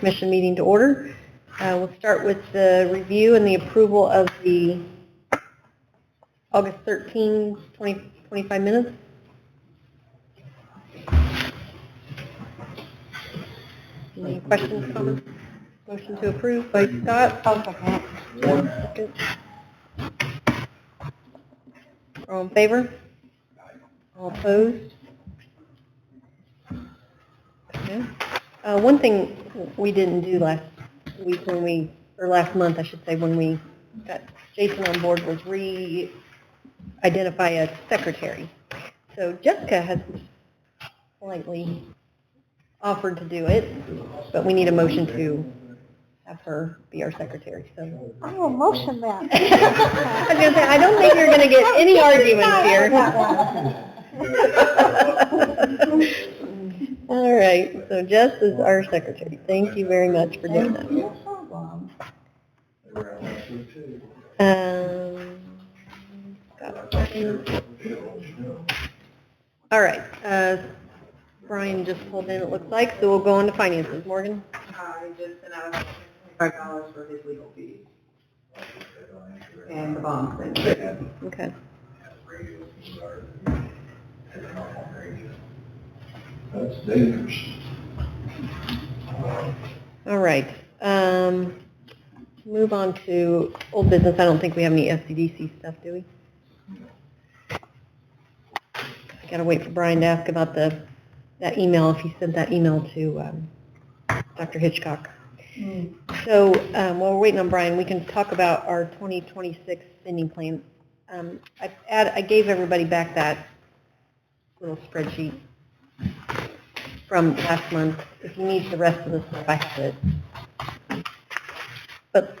Commission meeting to order. We'll start with the review and the approval of the August 13, 25 minutes. Any questions, comments? Motion to approve by Scott. Second. All in favor? All opposed? Okay. One thing we didn't do last week or last month, I should say, when we got Jason on board was identify a secretary. So Jessica has politely offered to do it, but we need a motion to have her be our secretary. So I will motion that. I was going to say, I don't think you're going to get any arguments here. All right, so Jess is our secretary. Thank you very much for doing that. No problem. All right, Brian just pulled in, it looks like, so we'll go on to finances. Morgan? I just sent out $5 for his legal fees. And the bond thing. Okay. That's dangerous. All right. Move on to old business. I don't think we have any SCDC stuff, do we? I got to wait for Brian to ask about that email, if he sent that email to Dr. Hitchcock. So while we're waiting on Brian, we can talk about our 2026 spending plan. I gave everybody back that little spreadsheet from last month. If you need the rest of the stuff, I have it. But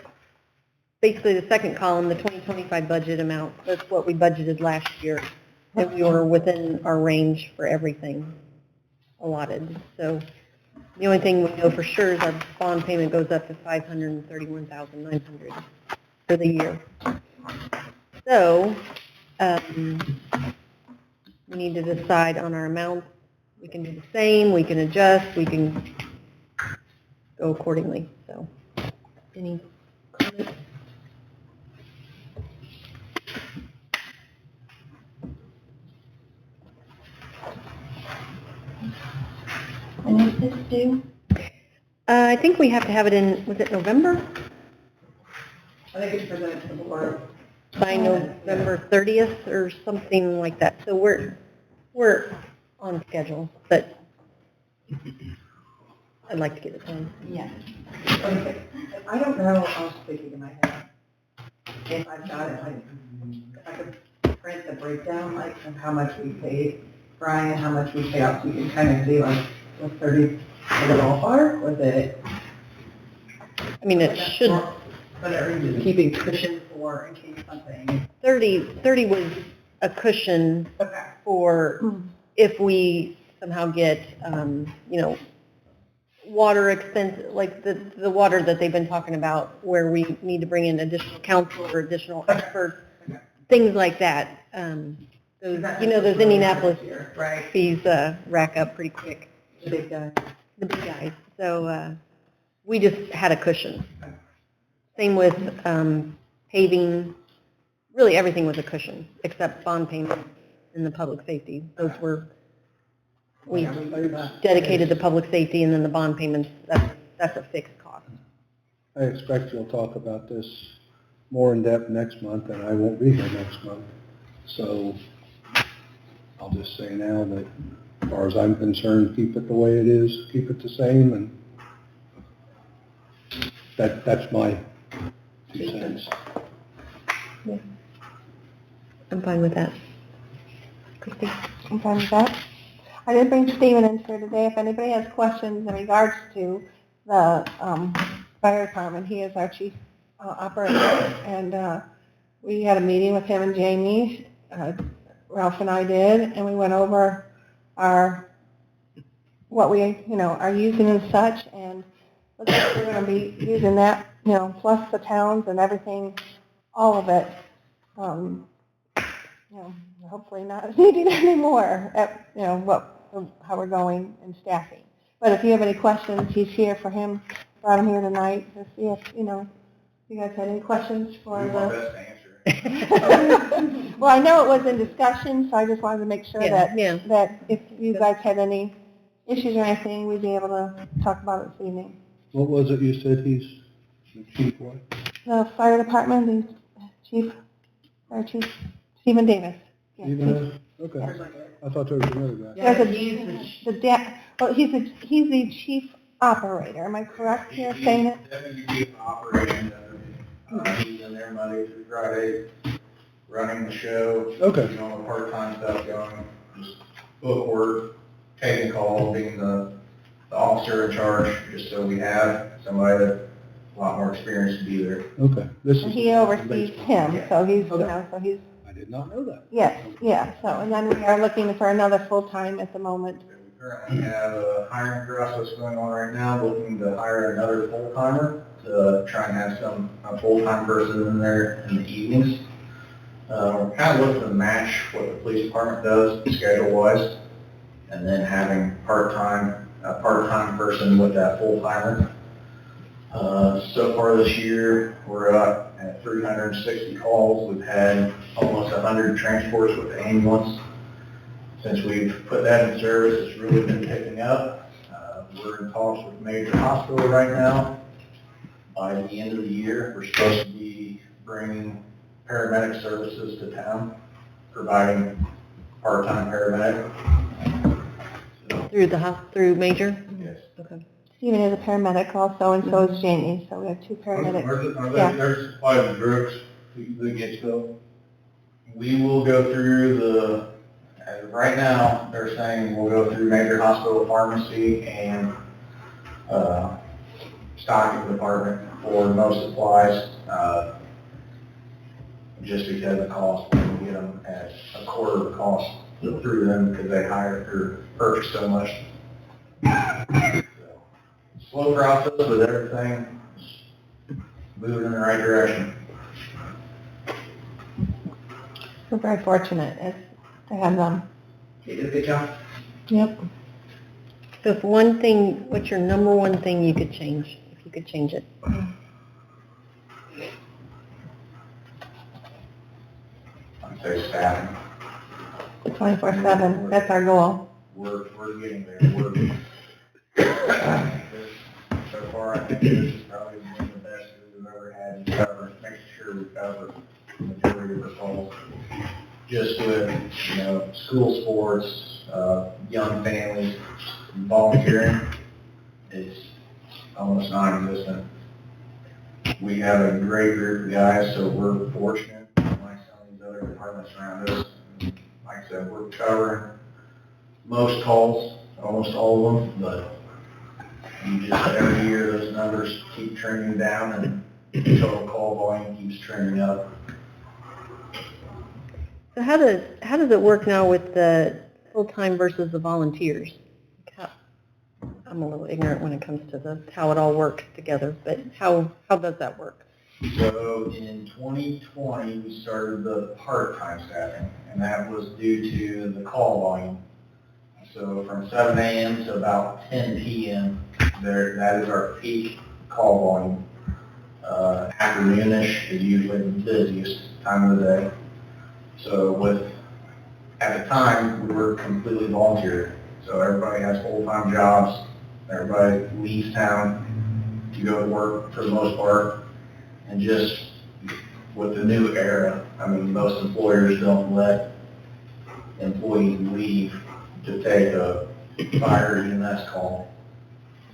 basically the second column, the 2025 budget amount, that's what we budgeted last year. And we were within our range for everything allotted. So the only thing we know for sure is our bond payment goes up to $531,900 for the year. So we need to decide on our amount. We can do the same, we can adjust, we can go accordingly. So, any comments? When is this due? I think we have to have it in, was it November? I think it's presented to the board. By November 30th or something like that. So we're on schedule, but I'd like to get it done. Yes. Okay. I don't know, I was thinking in my head, if I've got it, if I could print the breakdown, like, of how much we paid Brian, how much we paid out, so you can kind of see, like, was 30 in the ballpark, was it? I mean, it should. But are you just keeping cushion for in case something? 30 was a cushion for if we somehow get, water expense, like the water that they've been talking about, where we need to bring in additional counsel or additional experts, things like that. Those Indianapolis fees rack up pretty quick. The big guy. The big guys. So we just had a cushion. Same with paving. Really everything was a cushion, except bond payment and the public safety. Those were, we dedicated the public safety, and then the bond payments, that's a fixed cost. I expect you'll talk about this more in depth next month, and I won't be here next month. So I'll just say now that as far as I'm concerned, keep it the way it is, keep it the same, and that's my 2 cents. Yeah. I'm fine with that. Christy? I'm fine with that. I did bring Stephen in here today. If anybody has questions in regards to the fire department, he is our chief operator, and we had a meeting with him and Jamie. Ralph and I did, and we went over what we are using and such, and looks like we're going to be using that, plus the towns and everything, all of it. Hopefully not needing any more at, how we're going and staffing. But if you have any questions, he's here for brought him here tonight to see if, you guys had any questions for Do my the... best to answer. Well, I know it was in discussion, so I just wanted to make sure that if you guys had any issues or anything, we'd be able to talk about it this evening. What was it you said he's the chief what? The fire department, Fire Chief Stephen Davis. Yeah, Even? Okay. I thought there was another guy. There's he's the chief operator. Am I correct here saying it? Deputy chief operations. He's in there Monday through Friday, running the show. Okay. Doing all the part-time stuff going, just book work, taking calls, being the officer in charge, just so we have somebody that's a lot more experienced to be there. Okay. And he oversees him, so he's, so he's, I did not know that. yes, yeah. So, and then we are looking for another full-time at the moment. We currently have a hiring process going on right now, looking to hire another full-timer to try and have a full-time person in there in the evenings. We're kind of looking to match what the police department does schedule-wise, and then having a part-time person with that full-timer. So far this year, we're up at 360 calls. We've had almost 100 transports with the ambulance. Since we've put that in service, it's really been picking up. We're in talks with major hospital right now. By the end of the year, we're supposed to be bringing paramedic services to town, providing part-time paramedic. Through Major? Yes. Okay. Stephen is a paramedic also, and so is Jamie, so we have two paramedics. Yeah. There's supply of drugs that gets filled. We will go through right now, they're saying we'll go through major hospital pharmacy and stocking department for most supplies, just because of the cost. We can get them at a quarter of the cost through them because they hire or purchase so much. So, slow process, but everything is moving in the right direction. We're very fortunate to have them. You did a good job. Yep. So if one thing, what's your number one thing you could change, if you could change it? I'd say staffing. 24/7, that's our goal. We're getting there. So far, I think this is probably one of the best we've ever had in cover, making sure we cover the majority of our calls. Just with, school sports, young families, volunteering, it's almost non-existent. We have a great group of guys, so we're fortunate, like some of these other departments around us. Like I said, we're covering most calls, almost all of them, but every year those numbers keep trending down and the total call volume keeps trending up. So how does it work now with the full-time versus the volunteers? I'm a little ignorant when it comes to how it all works together, but how does that work? So in 2020, we started the part-time staffing, and that was due to the call volume. So from 7 a.m. to about 10 p.m., that is our peak call volume. Afternoonish is usually the busiest time of the day. So at the time, we were completely volunteer. So everybody has full-time jobs. Everybody leaves town to go to work for the most part. And just with the new era, most employers don't let employees leave to take a fire EMS call.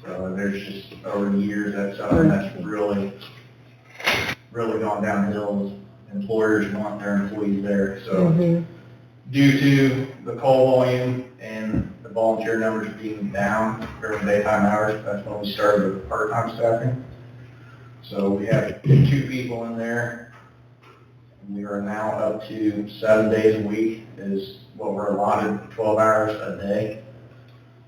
So there's just, over the years, that's something that's really gone downhill. Employers want their employees there. So due to the call volume and the volunteer numbers being down during daytime hours, that's when we started with part-time staffing. So we have 2 people in there. We are now up to 7 days a week is what we're allotted, 12 hours a day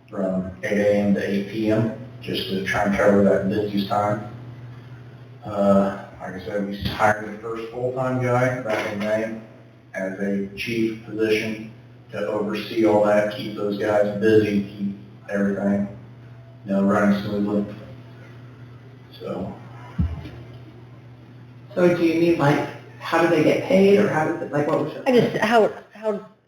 from 8 a.m. to 8 p.m. just to try and cover that busiest time. Like I said, we hired the first full-time guy back in May as a chief position to oversee all that, keep those guys busy, keep everything, running smoothly. So, So do you need like, how do they get paid, or how does it, like, what was your? I just, how,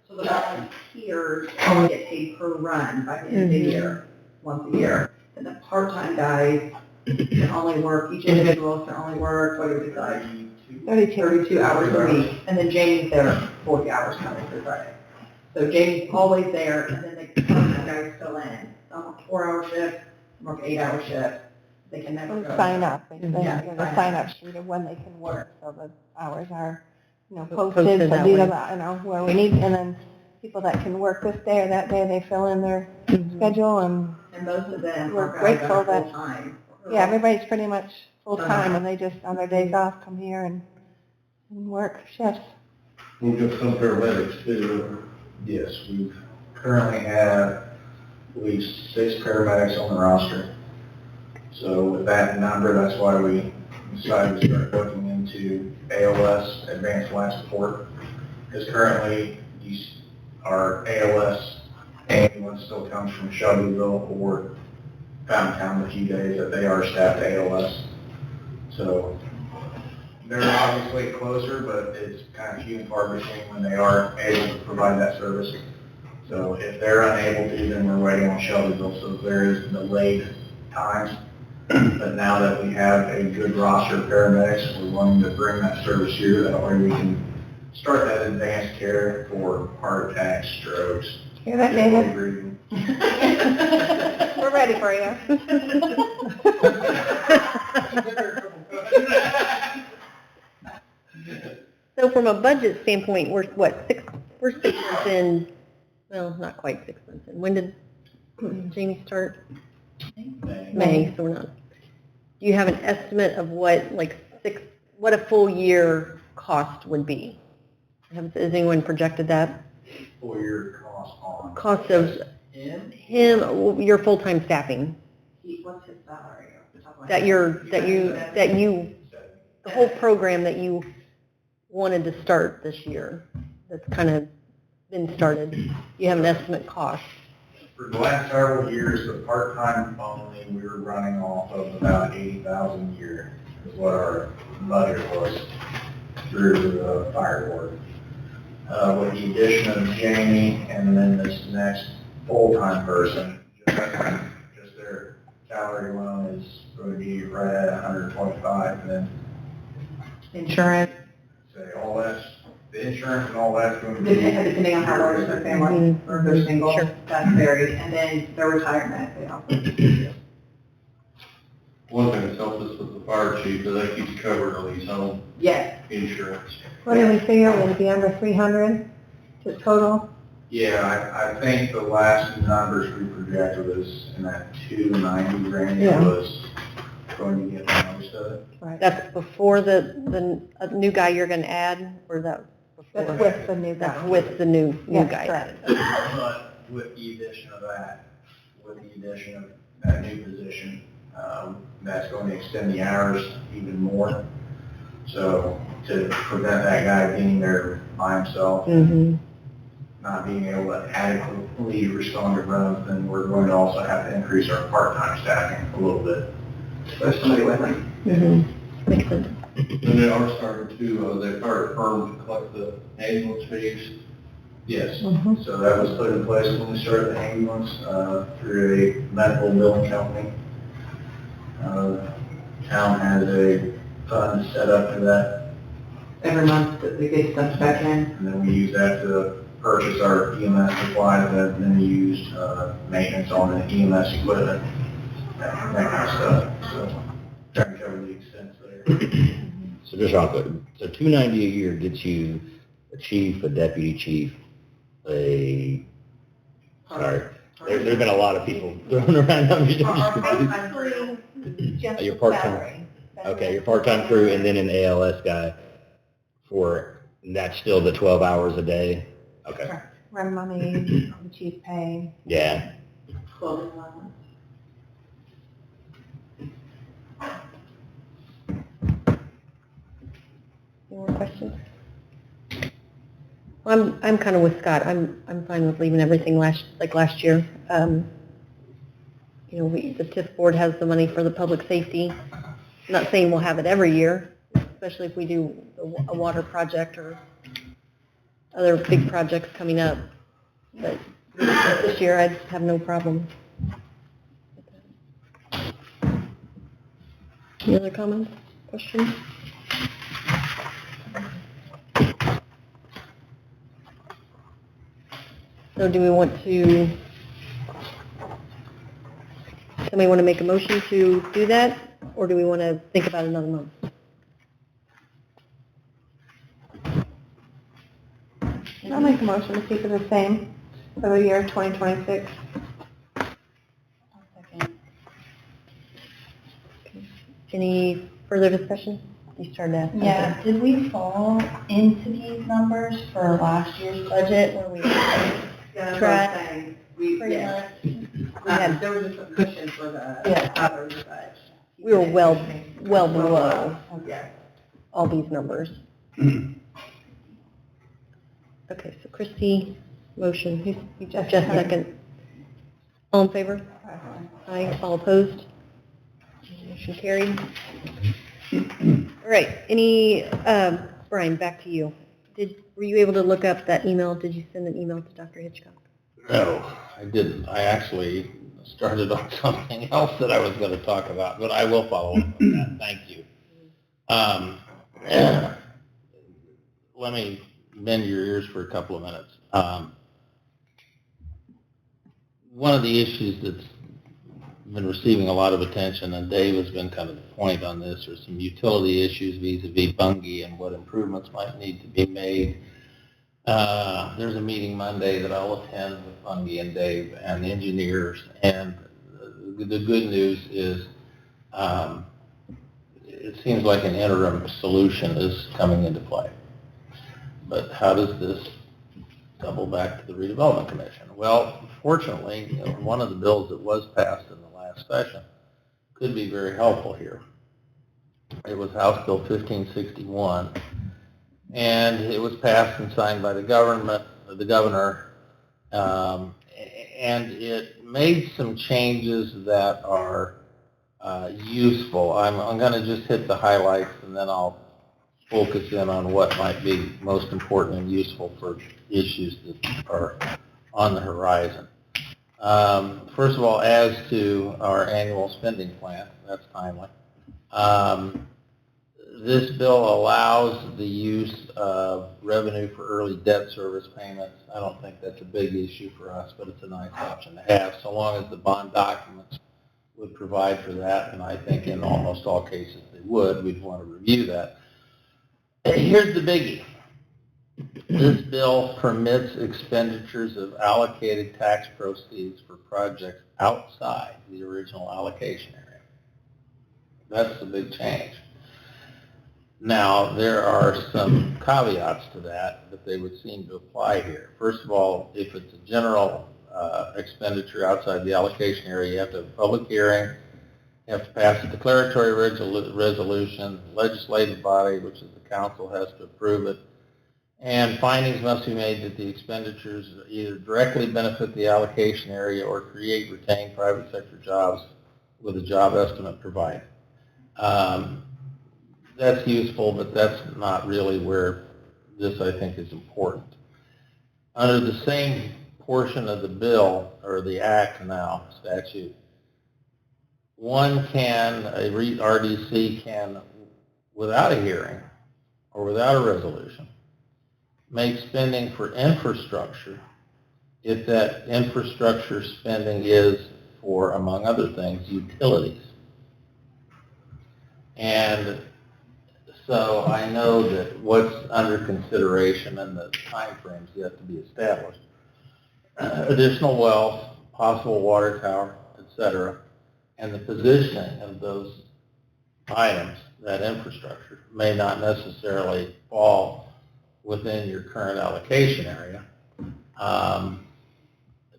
So the volunteers only get paid per run by the end of the year, once a year. And the part-time guys can only work, each individual can only work, what is it, like 32 hours a week. And then Jamie's there 40 hours Monday through Friday. So Jamie's always there, and then the part-time guys fill in. Some work 4-hour shifts, some work 8-hour shifts. They can never go. Sign up, they Yeah, the sign sign up. up sheet of when they can work, so the hours are, Posted posted, so that these way. are where we need, and then people that can work this day or that day, they fill in their schedule, and And most of them We're are guys grateful that are that- full-time. yeah, everybody's pretty much full-time, and they just, on their days off, come here and work shifts. We've got some paramedics too. yes, we currently have at least 6 paramedics on the roster. So with that number, that's why we decided to start looking into ALS, Advanced Life Support. Because currently, our ALS ambulance still comes from Shelbyville or Fountain Town a few days that they are staffed ALS. So they're obviously closer, but it's kind of few and far between when they are able to provide that service. So if they're unable to, then we're waiting on Shelbyville. So there is delayed times. But now that we have a good roster of paramedics, we're wanting to bring that service here. That way we can start that advanced care for heart attacks, strokes. Hear that, difficulty David? breathing. We're ready for you. so from a budget standpoint, we're 6 months in, well, not quite 6 months in. When did Jamie start? May, so we're not. Do you have an estimate of what, what a full year cost would be? Has anyone projected that? For your cost on. Cost of him, your full-time staffing, What's his salary? off the top of my that head? you, the whole program that you wanted to start this year, that's kind of been started. You have an estimate cost. For the last several years, the part-time only, we were running off of about $80,000 a year is what our budget was through the fire board. With the addition of Jamie and then this next full-time person, just their salary alone is going to be right at 125, and then Insurance, say all that's, the insurance and all that's going to be. depending on how large their family, or if they're single, Sure. that's varied. And then their retirement, they also. One thing that's helped us with the fire chief is that keeps covered on his home Yes. insurance. What did we figure, would it be under 300 to total? Yeah, I think the last numbers we projected was in that 290 range Yeah. was going to get most of it. Right. That's before the new guy you're going to add, or that before? That's with the new That's guy. with the new Yes, guy. correct. But with the addition of that, with the addition of that new position, that's going to extend the hours even more. So to prevent that guy being there by himself, Mm-hmm. not being able to adequately respond to runs, then we're going to also have to increase our part-time staffing a little bit. So somebody with him. Mm-hmm. Makes sense. And they are starting to, they hired a firm to collect the ambulance fees. Yes. Mhm. So that was put in place when we started the ambulance through a medical billing company. Town has a fund set up for that, Every month that they get stuff back in. and then we use that to purchase our EMS supplies, and then we used maintenance on the EMS equipment, that kind of stuff. So trying to cover the expense there. So just real quick, so $290 a year gets you a chief, a deputy chief, there's been a lot of people thrown around. I'm just Our confused. part-time crew, Just Your the part-time- salary. Okay, your part-time crew and then an ALS guy and that's still the 12 hours a day? Okay, Run money, the chief pay. yeah. clothing allowance. Any more questions? Well, I'm kind of with Scott. I'm fine with leaving everything last year. The TIF board has the money for the public safety. I'm not saying we'll have it every year, especially if we do a water project or other big projects coming up. But this year, I'd have no problem. Any other comments, questions? So do we want to, somebody want to make a motion to do that, or do we want to think about another month? I'll make a motion to keep it the same for the year 2026. Any further discussion? You started asking. Yeah, did we fall into these numbers for last year's budget where we Yeah, that's what I'm saying. We, pretty yeah. much? There was just a cushion for the Yeah. others, but. We were well below Yeah. all these numbers. Okay, so Christie, motion, Jeff second. All in favor? Aye, all opposed? Motion carried. All right, Brian, back to you. Were you able to look up that email? Did you send an email to Dr. Hitchcock? No, I didn't. I actually started on something else that I was going to talk about, but I will follow up on that. Thank you. Let me bend your ears for a couple of minutes. One of the issues that's been receiving a lot of attention, and Dave has been kind of the point on this, are some utility issues vis-a-vis Bungie and what improvements might need to be made. There's a meeting Monday that I'll attend with Bungie and Dave and the engineers, and the good news is it seems like an interim solution is coming into play. But how does this double back to the redevelopment commission? Well, fortunately, one of the bills that was passed in the last session could be very helpful here. It was House Bill 1561, and it was passed and signed by the governor, and it made some changes that are useful. I'm going to just hit the highlights, and then I'll focus in on what might be most important and useful for issues that are on the horizon. First of all, as to our annual spending plan, that's timely. This bill allows the use of revenue for early debt service payments. I don't think that's a big issue for us, but it's a nice option to have, so long as the bond documents would provide for that, and I think in almost all cases they would. We'd want to review that. Here's the biggie. This bill permits expenditures of allocated tax proceeds for projects outside the original allocation area. That's the big change. Now, there are some caveats to that they would seem to apply here. First of all, if it's a general expenditure outside the allocation area, you have to have a public hearing, you have to pass a declaratory resolution, legislative body, which is the council, has to approve it, and findings must be made that the expenditures either directly benefit the allocation area or create retained private sector jobs with a job estimate provided. That's useful, but that's not really where this, I think, is important. Under the same portion of the bill, or the act now, statute, a RDC can, without a hearing or without a resolution, make spending for infrastructure if that infrastructure spending is for, among other things, utilities. And so I know that what's under consideration and the time frames yet to be established. Additional wells, possible water tower, etc., and the positioning of those items, that infrastructure, may not necessarily fall within your current allocation area,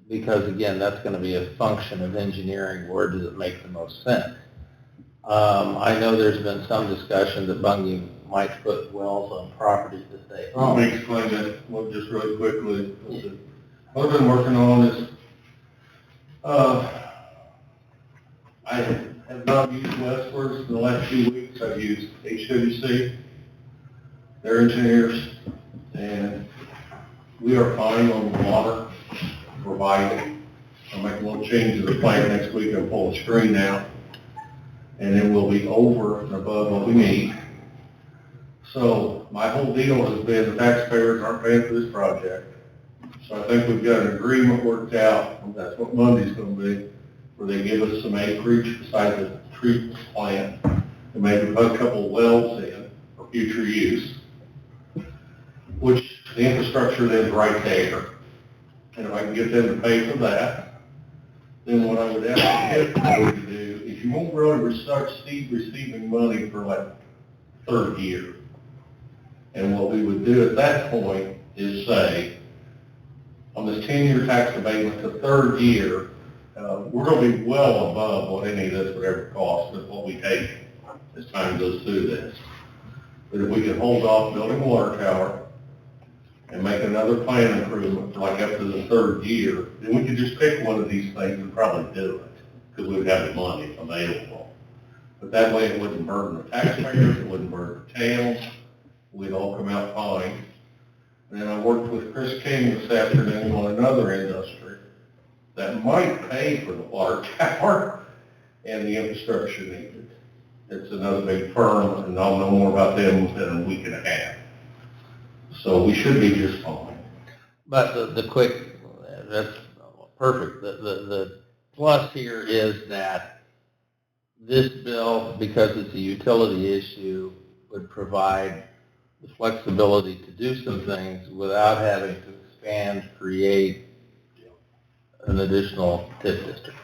because again, that's going to be a function of engineering. Where does it make the most sense? I know there's been some discussion that Bungie might put wells on property that they own. Let me explain that one just really quickly. What I've been working on is, I have not used Westwards in the last few weeks. I've used HWC, their engineers, and we are fine on the water. We're vital. I'll make a little change to the plan next week and pull the screen out, and then we'll be over and above what we need. So my whole deal has been the taxpayers aren't paying for this project. So I think we've got an agreement worked out, that's what Monday's going to be, where they give us some acreage beside the treatment plant and maybe put a couple of wells in for future use, which the infrastructure is right there. And if I can get them to pay for that, then what I would ask the TIF to do is you won't really start receiving money for like third year. And what we would do at that point is say, on this 10-year tax abatement to third year, we're going to be well above what any of this would ever cost with what we take as time goes through this. But if we can hold off building a water tower and make another plan improvement for like up to the third year, then we could just pick one of these things and probably do it because we would have the money available. But that way it wouldn't burden the taxpayers, it wouldn't burden the towns, we'd all come out fine. And then I worked with Chris King this afternoon on another industry that might pay for the water tower and the infrastructure needed. It's another big firm, and I'll know more about them in a week and a half. So we should be just fine. But the quick, that's perfect. The plus here is that this bill, because it's a utility issue, would provide the flexibility to do some things without having to expand, create an additional TIF district.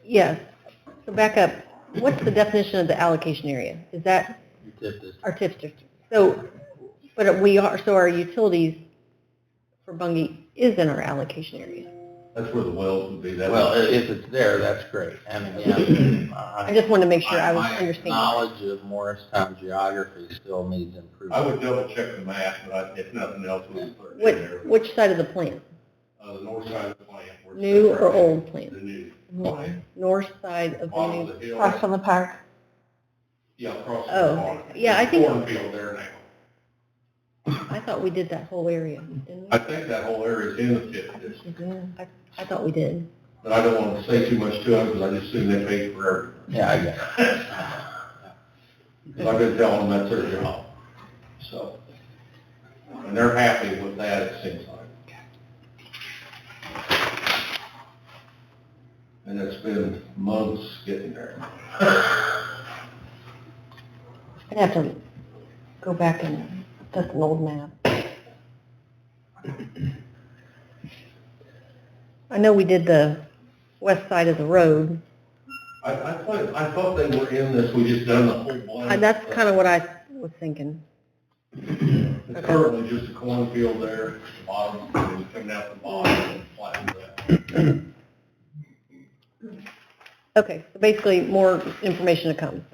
Yes. So back up. What's the definition of the allocation area? Is that Your TIF district. our TIF district? So, but we are, so our utilities for Bungie is in our allocation area. That's where the wells would be. Well, if it's there, that's great. And again, I just wanted to make sure I was my understanding. knowledge of Morristown geography still needs improvement. I would double check the map, but if nothing else, we'll put it in there. Which side of the plant? The north side of the plant. where it's New or right. old plant? The new. North side of the Bottom new. of the hill. Across from the park. Yeah, across the Oh, farm. yeah, I think- Cornfield there now. I thought we did that whole area, didn't we? I think that whole area is in the TIF district, I thought we did. but I don't want to say too much to them because I just assume they paid for everything. Yeah, I get it. Because I've been telling them that's their job. So, and they're happy with that, it seems like. And it's been months getting there. I'd have to go back and, that's an old map. I know we did the west side of the road. I thought they were in this, we just done the whole blend. That's kind of what I was thinking. It's currently just a cornfield there, at the bottom, and we come down the bottom and flatten that. Okay, so basically more information to come.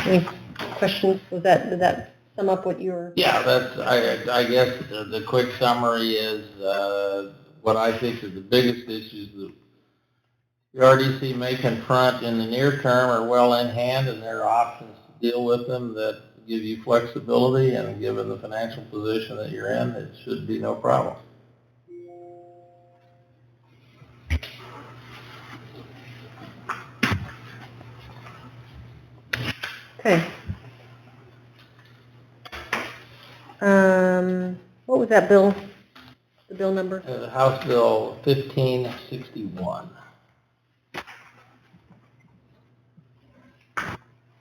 Any questions? Did that sum up what you were? Yeah, I guess the quick summary is what I think is the biggest issues that the RDC may confront in the near term are well in hand, and there are options to deal with them that give you flexibility, and given the financial position that you're in, it should be no problem. Okay. What was that bill? The bill number? House Bill 1561.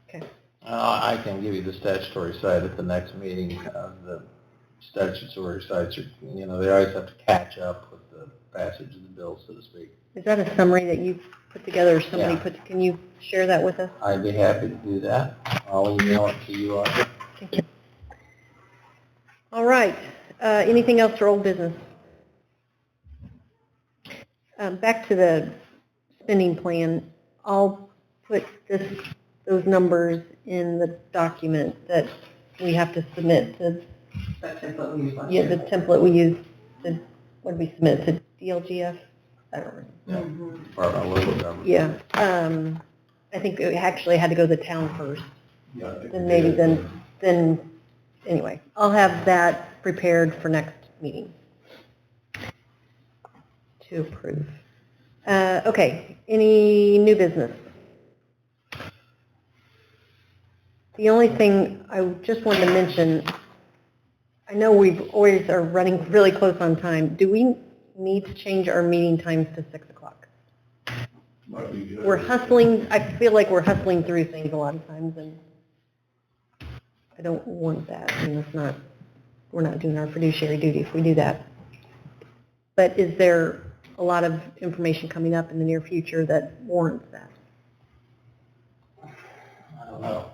Okay. I can give you the statutory side at the next meeting. The statutory sides are, they always have to catch up with the passage of the bill, so to speak. Is that a summary that you put together or somebody Yeah. can you share that with us? I'd be happy to do that. I'll email it to you, Audrey. Thank you. All right. Anything else for old business? Back to the spending plan, I'll put those numbers in the document that we have to submit to, That template we used last yeah, year. the template we use to, what did we submit to DLGF? I don't remember. Department of Local Government. Yeah, I think it actually had to go to the town first. Yeah, I think Then we maybe did. then, anyway, I'll have that prepared for next meeting to approve. Okay, any new business? The only thing I just wanted to mention, I know we've always are running really close on time. Do we need to change our meeting times to 6 o'clock? Might be good. We're hustling, I feel like we're hustling through things a lot of times, and I don't want that. I mean, we're not doing our fiduciary duty if we do that. But is there a lot of information coming up in the near future that warrants that? I don't know.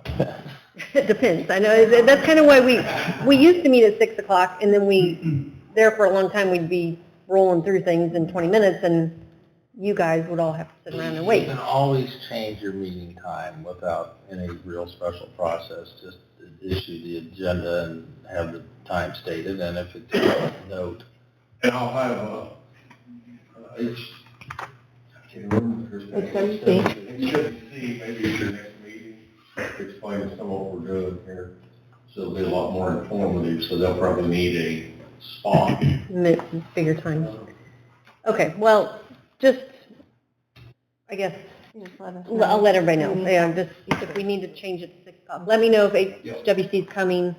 It depends. I know, that's kind of why we used to meet at 6 o'clock, and then there for a long time, we'd be rolling through things in 20 minutes, and you guys would all have to sit around and wait. You can always change your meeting time without any real special process. Just issue the agenda and have the time stated, and if it's a note. And I'll have, it's, I can't remember. HWC, maybe at your next meeting, explain some of what we're doing here. So it'll be a lot more informative, so they'll probably need a spot. Bigger times. Okay, well, just, I guess, I'll let everybody know. Yeah, just, if we need to change it to 6 o'clock. Let me know if HWC is coming,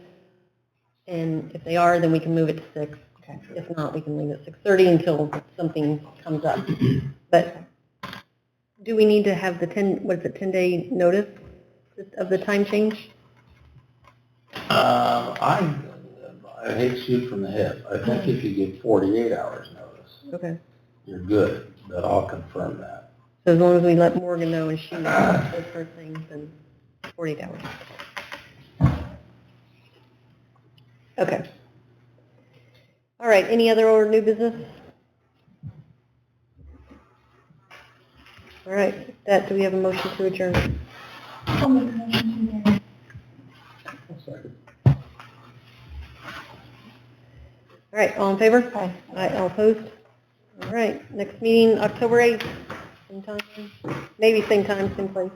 and if they are, then we can move it to 6. Okay. If not, we can leave it at 6:30 until something comes up. But do we need to have the 10-day notice of the time change? I hate to shoot from the hip. I think if you give 48 hours notice, Okay. you're good, but I'll confirm that. So as long as we let Morgan know and she knows those sort of things, then 48 hours. Okay. All right, any other or new business? All right, do we have a motion to adjourn? I'll make a motion to adjourn. Second. All right, all in favor? Aye. Aye, all opposed? All right, next meeting, October 8th, same time, maybe same time, same place.